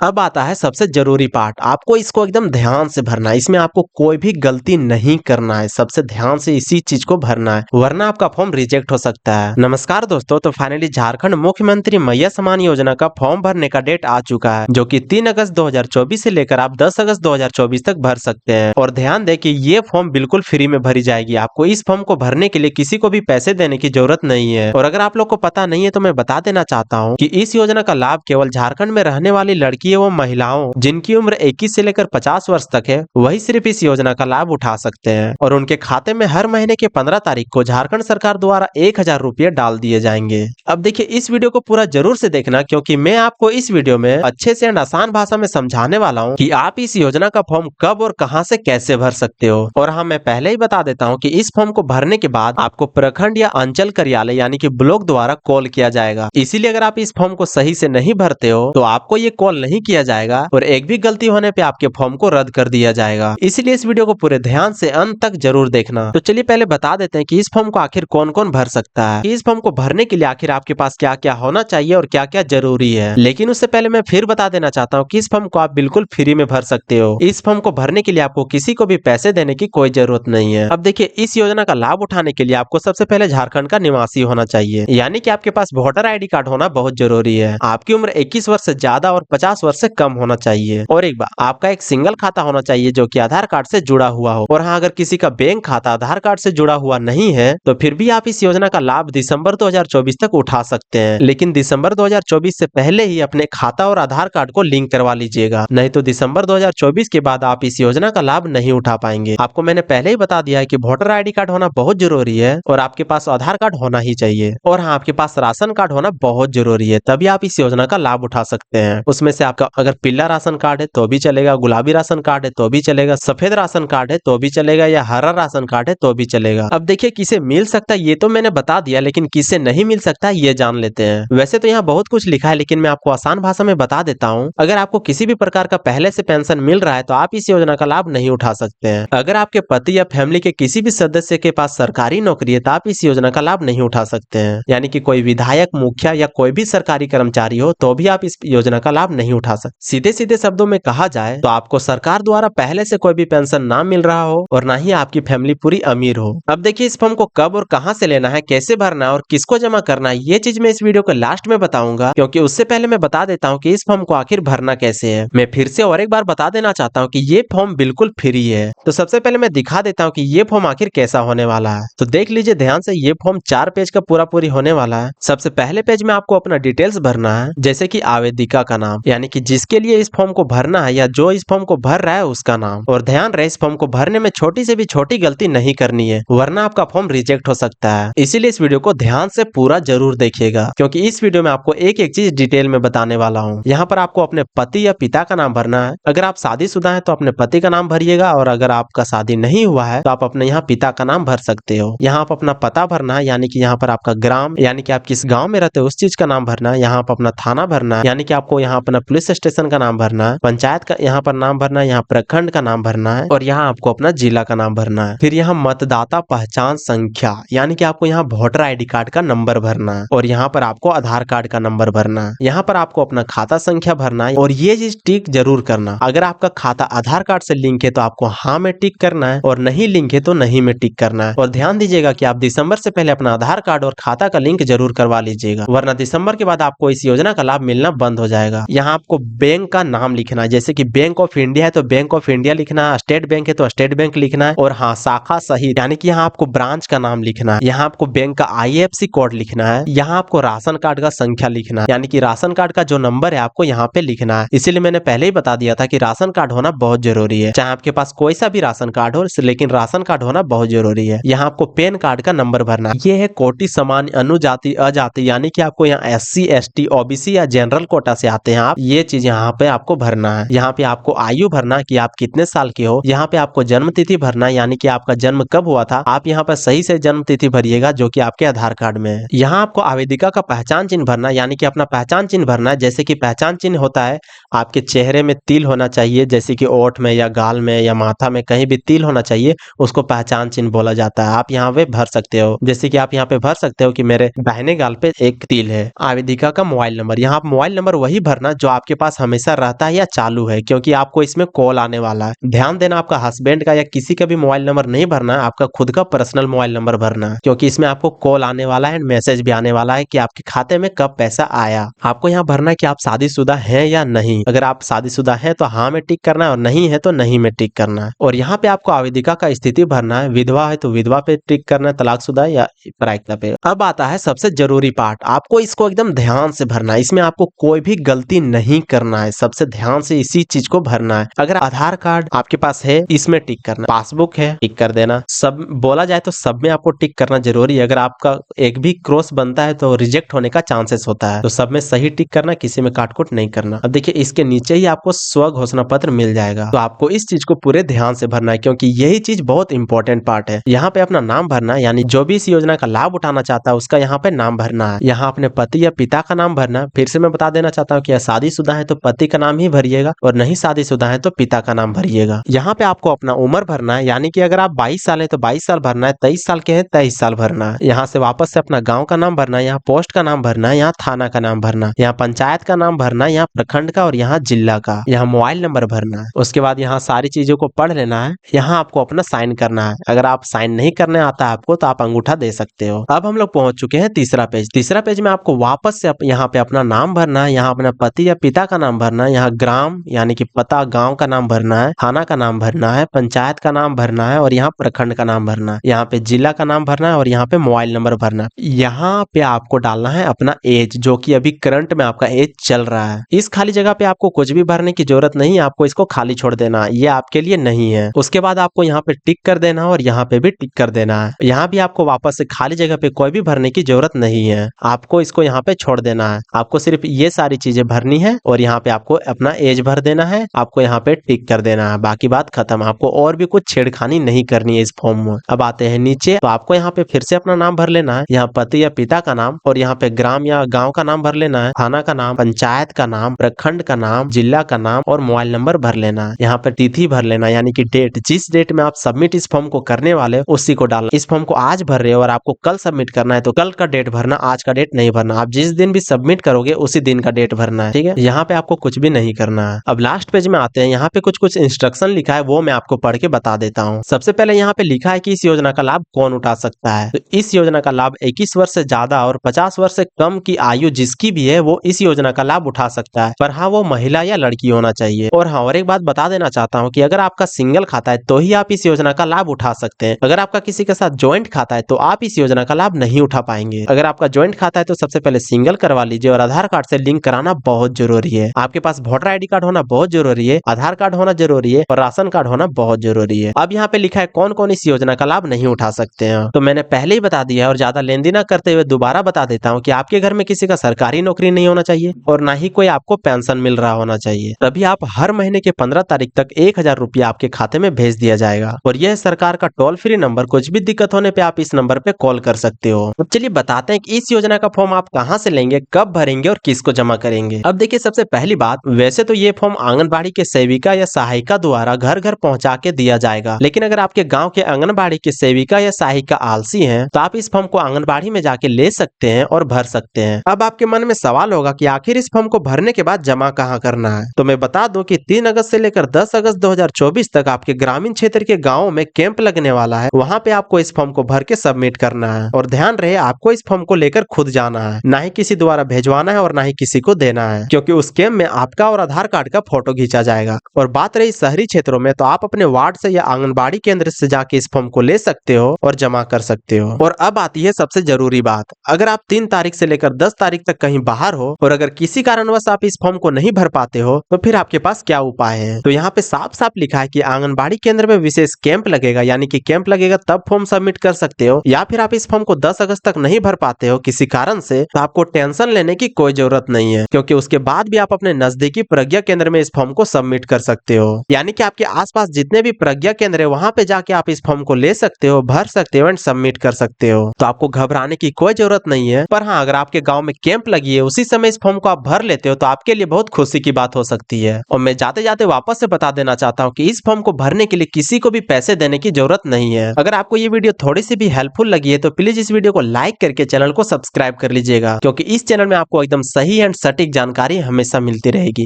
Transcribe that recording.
अब आता है सबसे जरूरी पार्ट, आपको इसको एकदम ध्यान से भरना है। इसमें आपको कोई भी गलती नहीं करना है, सबसे ध्यान से इसी चीज को भरना है, वरना आपका फॉर्म रिजेक्ट हो सकता है। नमस्कार दोस्तों, तो फाइनली झारखंड मुख्यमंत्री मैया सम्मान योजना का फॉर्म भरने का डेट आ चुका है, जो कि 3 अगस्त 2024 से लेकर आप 10 अगस्त 2024 तक भर सकते हैं। और ध्यान दें कि ये फॉर्म बिल्कुल फ्री में भरी जाएगी। आपको इस फॉर्म को भरने के लिए किसी को भी पैसे देने की जरूरत नहीं है। और अगर आप लोग को पता नहीं है तो मैं बता देना चाहता हूँ कि इस योजना का लाभ केवल झारखंड में रहने वाली लड़की एवं महिलाओं जिनकी उम्र 21 से लेकर 50 वर्ष तक है, वही सिर्फ इस योजना का लाभ उठा सकते हैं। और उनके खाते में हर महीने के 15 तारीख को झारखंड सरकार द्वारा 1000 रुपये डाल दिए जाएंगे। अब देखिए, इस वीडियो को पूरा जरूर से देखना, क्योंकि मैं आपको इस वीडियो में अच्छे से आसान भाषा में समझाने वाला हूँ कि आप इस योजना का फॉर्म कब और कहां से कैसे भर सकते हो। और हाँ, मैं पहले ही बता देता हूँ कि इस फॉर्म को भरने के बाद आपको प्रखंड या अंचल कार्यालय यानी कि ब्लॉक द्वारा कॉल किया जाएगा। इसीलिए अगर आप इस फॉर्म को सही से नहीं भरते हो तो आपको ये कॉल नहीं किया जाएगा और एक भी गलती होने पे आपके फॉर्म को रद्द कर दिया जाएगा। इसलिए इस वीडियो को पूरे ध्यान से अंत तक जरूर देखना। तो चलिए पहले बता देते हैं कि इस फॉर्म को आखिर कौन कौन भर सकता है, इस फॉर्म को भरने के लिए आखिर आपके पास क्या क्या होना चाहिए और क्या क्या जरूरी है। लेकिन उससे पहले मैं फिर बता देना चाहता हूँ कि इस फॉर्म को आप बिल्कुल फ्री में भर सकते हो। इस फॉर्म को भरने के लिए आपको किसी को भी पैसे देने की कोई जरूरत नहीं है। अब देखिए, इस योजना का लाभ उठाने के लिए आपको सबसे पहले झारखंड का निवासी होना चाहिए, यानी कि आपके पास वोटर ID कार्ड होना बहुत जरूरी है। आपकी उम्र 21 वर्ष से ज्यादा और 50 वर्ष से कम होना चाहिए। और एक बार आपका एक सिंगल खाता होना चाहिए जो कि आधार कार्ड से जुड़ा हुआ हो। और हाँ, अगर किसी का बैंक खाता आधार कार्ड से जुड़ा हुआ नहीं है तो फिर भी आप इस योजना का लाभ दिसंबर 2024 तक उठा सकते हैं। लेकिन दिसंबर 2024 से पहले ही अपने खाता और आधार कार्ड को लिंक करवा लीजिएगा, नहीं तो दिसंबर 2024 के बाद आप इस योजना का लाभ नहीं उठा पाएंगे। आपको मैंने पहले ही बता दिया है कि वोटर ID कार्ड होना बहुत जरूरी है और आपके पास आधार कार्ड होना ही चाहिए। और हाँ, आपके पास राशन कार्ड होना बहुत जरूरी है, तभी आप इस योजना का लाभ उठा सकते हैं। उसमें से आपका अगर पीला राशन कार्ड है तो भी चलेगा, गुलाबी राशन कार्ड है तो भी चलेगा, सफेद राशन कार्ड है तो भी चलेगा, या हरा राशन कार्ड है तो भी चलेगा। अब देखिए, किसे मिल सकता है ये तो मैंने बता दिया, लेकिन किसे नहीं मिल सकता ये जान लेते हैं। वैसे तो यहाँ बहुत कुछ लिखा है, लेकिन मैं आपको आसान भाषा में बता देता हूँ। अगर आपको किसी भी प्रकार का पहले से पेंशन मिल रहा है तो आप इस योजना का लाभ नहीं उठा सकते हैं। अगर आपके पति या फैमिली के किसी भी सदस्य के पास सरकारी नौकरी है तो आप इस योजना का लाभ नहीं उठा सकते हैं। यानी कि कोई विधायक, मुखिया या कोई भी सरकारी कर्मचारी हो तो भी आप इस योजना का लाभ नहीं उठा सकते। सीधे सीधे शब्दों में कहा जाए तो आपको सरकार द्वारा पहले से कोई भी पेंशन ना मिल रहा हो और ना ही आपकी फैमिली पूरी अमीर हो। अब देखिए, इस फॉर्म को कब और कहां से लेना है, कैसे भरना है और किसको जमा करना है, ये चीज मैं इस वीडियो के लास्ट में बताऊंगा। क्योंकि उससे पहले मैं बता देता हूँ कि इस फॉर्म को आखिर भरना कैसे है। मैं फिर से और एक बार बता देना चाहता हूँ कि ये फॉर्म बिल्कुल फ्री है। तो सबसे पहले मैं दिखा देता हूँ कि ये फॉर्म आखिर कैसा होने वाला है। तो देख लीजिए ध्यान से, ये फॉर्म 4 पेज का पूरी होने वाला है। सबसे पहले पेज में आपको अपना डिटेल्स भरना है, जैसे कि आवेदिका का नाम, यानी कि जिसके लिए इस फॉर्म को भरना है या जो इस फॉर्म को भर रहा है उसका नाम। और ध्यान रहे, इस फॉर्म को भरने में छोटी से भी छोटी गलती नहीं करनी है, वरना आपका फॉर्म रिजेक्ट हो सकता है। इसीलिए इस वीडियो को ध्यान से पूरा जरूर देखिएगा, क्योंकि इस वीडियो में आपको एक एक चीज डिटेल में बताने वाला हूँ। यहाँ पर आपको अपने पति या पिता का नाम भरना है। अगर आप शादीशुदा हैं तो अपने पति का नाम भरिएगा, और अगर आपका शादी नहीं हुआ है तो आप अपने यहाँ पिता का नाम भर सकते हो। यहाँ आप अपना पता भरना है, यानी कि यहाँ पर आपका ग्राम, यानी कि आप किस गांव में रहते हो उस चीज का नाम भरना है। यहाँ पर अपना थाना भरना है, यानी कि आपको यहाँ अपना पुलिस स्टेशन का नाम भरना है। पंचायत का यहाँ पर नाम भरना है, यहाँ प्रखंड का नाम भरना है, और यहाँ आपको अपना जिला का नाम भरना है। फिर यहाँ मतदाता पहचान संख्या, यानी कि आपको यहाँ वोटर ID कार्ड का नंबर भरना है, और यहाँ पर आपको आधार कार्ड का नंबर भरना है। यहाँ पर आपको अपना खाता संख्या भरना है, और ये चीज टिक जरूर करना। अगर आपका खाता आधार कार्ड से लिंक है तो आपको हाँ में टिक करना है, और नहीं लिंक है तो नहीं में टिक करना है। और ध्यान दीजिएगा कि आप दिसंबर से पहले अपना आधार कार्ड और खाता का लिंक जरूर करवा लीजिएगा, वरना दिसंबर के बाद आपको इस योजना का लाभ मिलना बंद हो जाएगा। यहाँ आपको बैंक का नाम लिखना है, जैसे कि बैंक ऑफ इंडिया है तो बैंक ऑफ इंडिया लिखना है, स्टेट बैंक है तो स्टेट बैंक लिखना है, और हाँ, शाखा सहित, यानी कि यहाँ आपको ब्रांच का नाम लिखना है। यहाँ आपको बैंक का IFSC कोड लिखना है। यहाँ आपको राशन कार्ड का संख्या लिखना है, यानी कि राशन कार्ड का जो नंबर है आपको यहाँ पे लिखना है। इसीलिए मैंने पहले ही बता दिया था कि राशन कार्ड होना बहुत जरूरी है, चाहे आपके पास कोई सा भी राशन कार्ड हो, लेकिन राशन कार्ड होना बहुत जरूरी है। यहाँ आपको पैन कार्ड का नंबर भरना है। ये है कोटि सामान्य अनुजाति अजाति, यानी कि आपको यहाँ SC ST OBC या जनरल कोटा से आते हैं आप, ये चीज यहाँ पे आपको भरना है। यहाँ पे आपको आयु भरना है कि आप कितने साल के हो। यहाँ पे आपको जन्म तिथि भरना है, यानी कि आपका जन्म कब हुआ था। आप यहाँ पर सही से जन्म तिथि भरिएगा जो कि आपके आधार कार्ड में है। यहाँ आपको आवेदिका का पहचान चिन्ह भरना है, यानी कि अपना पहचान चिन्ह भरना है। जैसे कि पहचान चिन्ह होता है, आपके चेहरे में तिल होना चाहिए, जैसे कि ओठ में या गाल में या माथा में कहीं भी तिल होना चाहिए, उसको पहचान चिन्ह बोला जाता है। आप यहाँ पे भर सकते हो, जैसे कि आप यहाँ पे भर सकते हो कि मेरे दाहिने गाल पे एक तिल है। आवेदिका का मोबाइल नंबर, यहाँ आप मोबाइल नंबर वही भरना जो आपके आपके पास हमेशा रहता है या चालू है, क्योंकि आपको इसमें कॉल आने वाला है। ध्यान देना, आपका हस्बैंड का या किसी का भी मोबाइल नंबर नहीं भरना है, आपका खुद का पर्सनल मोबाइल नंबर भरना है, क्योंकि इसमें आपको कॉल आने वाला है, मैसेज भी आने वाला है कि आपके खाते में कब पैसा आया। आपको यहाँ भरना है कि आप शादीशुदा हैं या नहीं। अगर आप शादीशुदा हैं तो हाँ में टिक करना है, और नहीं है तो नहीं में टिक करना है। और यहाँ पे आपको आवेदिका का स्थिति भरना है, विधवा है तो विधवा पे टिक करना है, तलाकशुदा या प्रायिकता पे। अब आता है सबसे जरूरी पार्ट, आपको इसको एकदम ध्यान से भरना है। इसमें आपको कोई भी गलती नहीं करना है, सबसे ध्यान से इसी चीज को भरना है। अगर आधार कार्ड आपके पास है, इसमें टिक करना, पासबुक है टिक कर देना, सब बोला जाए तो सब में आपको टिक करना जरूरी है। अगर आपका एक भी क्रॉस बनता है तो रिजेक्ट होने का चांसेस होता है, तो सब में सही टिक करना, किसी में काटकुट नहीं करना। अब देखिए इसके नीचे ही आपको स्व घोषणा पत्र मिल जाएगा, तो आपको इस चीज को पूरे ध्यान से भरना है, क्योंकि यही चीज बहुत इंपॉर्टेंट पार्ट है। यहाँ पे अपना नाम भरना है, यानी जो भी इस योजना का लाभ उठाना चाहता है उसका यहाँ पे नाम भरना है। यहाँ अपने पति या पिता का नाम भरना है। फिर से मैं बता देना चाहता हूँ कि शादीशुदा है तो पति का नाम ही भरिएगा, और नहीं शादीशुदा है तो पिता का नाम भरिएगा। यहाँ पे आपको अपना उम्र भरना है, यानी कि अगर आप 22 साल है तो 22 साल भरना है, 23 साल के हैं 23 साल भरना है। यहाँ से वापस से अपना गाँव का नाम भरना है, यहाँ पोस्ट का नाम भरना है, यहाँ थाना का नाम भरना है, यहाँ पंचायत का नाम भरना है, यहाँ प्रखंड का, और यहाँ जिला का, यहाँ मोबाइल नंबर भरना है। उसके बाद यहाँ सारी चीजों को पढ़ लेना है। यहाँ आपको अपना साइन करना है। अगर आप साइन नहीं करने आता है आपको तो आप अंगूठा दे सकते हो। अब हम लोग पहुंच चुके हैं तीसरा पेज। तीसरा पेज में आपको वापस से यहाँ पे अपना नाम भरना है, यहाँ अपना पति या पिता का नाम भरना है, यहाँ ग्राम यानी कि पता गांव का नाम भरना है, थाना का नाम भरना है, पंचायत का नाम भरना है, और यहाँ प्रखंड का नाम भरना है, यहाँ पे जिला का नाम भरना है, और यहाँ पे मोबाइल नंबर भरना है। यहाँ पे आपको डालना है अपना एज, जो कि अभी करंट में आपका एज चल रहा है। इस खाली जगह पे आपको कुछ भी भरने की जरूरत नहीं है, आपको इसको खाली छोड़ देना, ये आपके लिए नहीं है। उसके बाद आपको यहाँ पे टिक कर देना है, और यहाँ पे भी टिक कर देना है। यहाँ भी आपको वापस से खाली जगह पे कोई भी भरने की जरूरत नहीं है, आपको इसको यहाँ पे छोड़ देना है। आपको सिर्फ ये सारी चीजें भरनी है, और यहाँ पे आपको अपना एज भर देना है, आपको यहाँ पे टिक कर देना है, बाकी बात खत्म। आपको और भी कुछ छेड़खानी नहीं करनी है इस फॉर्म में। अब आते हैं नीचे, तो आपको यहाँ पे फिर से अपना नाम भर लेना है, यहाँ पति या पिता का नाम, और यहाँ पे ग्राम या गाँव का नाम भर लेना है, थाना का नाम, पंचायत का नाम, प्रखंड का नाम, जिला का नाम, और मोबाइल नंबर भर लेना है। यहाँ पे तिथि भर लेना, यानी कि डेट, जिस डेट में आप सबमिट इस फॉर्म को करने वाले उसी को डालना। इस फॉर्म को आज भर रहे हो और आपको कल सबमिट करना है तो कल का डेट भरना, आज का डेट नहीं भरना। आप जिस दिन भी सबमिट करोगे उसी दिन का डेट भरना है, ठीक है। यहाँ पे आपको कुछ भी नहीं करना है। अब लास्ट पेज में आते हैं, यहाँ पे कुछ कुछ इंस्ट्रक्शन लिखा है, वो मैं आपको पढ़ के बता देता हूँ। सबसे पहले यहाँ पे लिखा है कि इस योजना का लाभ कौन उठा सकता है। तो इस योजना का लाभ 21 वर्ष से ज्यादा और 50 वर्ष से कम की आयु जिसकी भी है वो इस योजना का लाभ उठा सकता है, पर हाँ वो महिला या लड़की होना चाहिए। और हाँ, और एक बात बता देना चाहता हूँ कि अगर आपका सिंगल खाता है तो ही आप इस योजना का लाभ उठा सकते हैं। अगर आपका किसी के साथ ज्वाइंट खाता है तो आप इस योजना का लाभ नहीं उठा पाएंगे। अगर आपका ज्वाइंट खाता है तो सबसे पहले सिंगल करवा लीजिए, और आधार कार्ड से लिंक कराना बहुत जरूरी है। आपके पास वोटर ID कार्ड होना बहुत जरूरी है, आधार कार्ड होना जरूरी है, और राशन कार्ड होना बहुत जरूरी है। अब यहाँ पे लिखा है कौन कौन इस योजना का लाभ नहीं उठा सकते हैं, तो मैंने पहले ही बता दिया है, और ज्यादा लेंदी ना करते हुए दोबारा बता देता हूँ कि आपके घर में किसी का सरकारी नौकरी नहीं होना चाहिए, और ना ही कोई आपको पेंशन मिल रहा होना चाहिए। तभी आप हर महीने के 15 तारीख तक 1000 रुपया आपके खाते में भेज दिया जाएगा। और यह सरकार का टोल फ्री नंबर, कुछ भी दिक्कत होने पे आप इस नंबर पे कॉल कर सकते हो। अब चलिए बताते हैं कि इस योजना का फॉर्म आप कहां से लेंगे, कब भरेंगे और किसको जमा करेंगे। अब देखिए सबसे पहली बात, वैसे तो ये फॉर्म आंगनबाड़ी के सेविका या सहायिका द्वारा घर घर पहुंचा के दिया जाएगा, लेकिन अगर आपके गांव के आंगनबाड़ी के सेविका या सहायिका आलसी हैं तो आप इस फॉर्म को आंगनबाड़ी में जाके ले सकते हैं और भर सकते हैं। अब आपके मन में सवाल होगा कि आखिर इस फॉर्म को भरने के बाद जमा कहाँ करना है, तो मैं बता दूं कि 3 अगस्त से लेकर 10 अगस्त 2024 तक आपके ग्रामीण क्षेत्र के गाँव में कैंप लगने वाला है। वहाँ पे आपको इस फॉर्म को भर के सबमिट करना है, और ध्यान रहे आपको इस फॉर्म को लेकर खुद जाना है, ना ही किसी द्वारा भेजवाना है और ना ही किसी को देना है, क्योंकि उस कैंप में आपका और आधार कार्ड का फोटो खींचा जाएगा। और बात रही शहरी क्षेत्रों में, तो आप अपने वार्ड से या आंगनबाड़ी केंद्र से जाके इस फॉर्म को ले सकते हो और जमा कर सकते हो। और अब आती है सबसे जरूरी बात, अगर आप 3 तारीख से लेकर 10 तारीख तक कहीं बाहर हो और अगर किसी कारणवश आप इस फॉर्म को नहीं भर पाते हो तो फिर आपके पास क्या उपाय है। तो यहाँ पे साफ साफ लिखा है कि आंगनबाड़ी केंद्र में विशेष कैंप लगेगा, यानी कि कैंप लगेगा तब फॉर्म सबमिट कर सकते हो, या फिर आप इस फॉर्म को 10 अगस्त तक नहीं भर पाते हो किसी कारण से, तो आपको टेंशन लेने की कोई जरूरत नहीं है, क्योंकि उसके बाद भी आप अपने नजदीकी प्रज्ञा केंद्र में इस फॉर्म को सबमिट कर सकते हो। यानी कि आपके आसपास जितने भी प्रज्ञा केंद्र है वहां पे जाके आप इस फॉर्म को ले सकते हो, भर सकते हो एंड सबमिट कर सकते हो। तो आपको घबराने की कोई जरूरत नहीं है। पर हाँ, अगर आपके गाँव में कैंप लगी है उसी समय इस फॉर्म को आप भर लेते हो तो आपके लिए बहुत खुशी की बात हो सकती है। और मैं जाते जाते वापस से बता देना चाहता हूँ कि इस फॉर्म को भरने के लिए किसी को भी पैसे देने की जरूरत नहीं है। अगर आपको ये वीडियो थोड़ी सी भी हेल्पफुल लगी है तो प्लीज इस वीडियो को लाइक करके चैनल को सब्सक्राइब कर लीजिएगा, क्योंकि इस चैनल में आपको एकदम सही एंड सटीक जानकारी हमेशा मिलती रहेगी।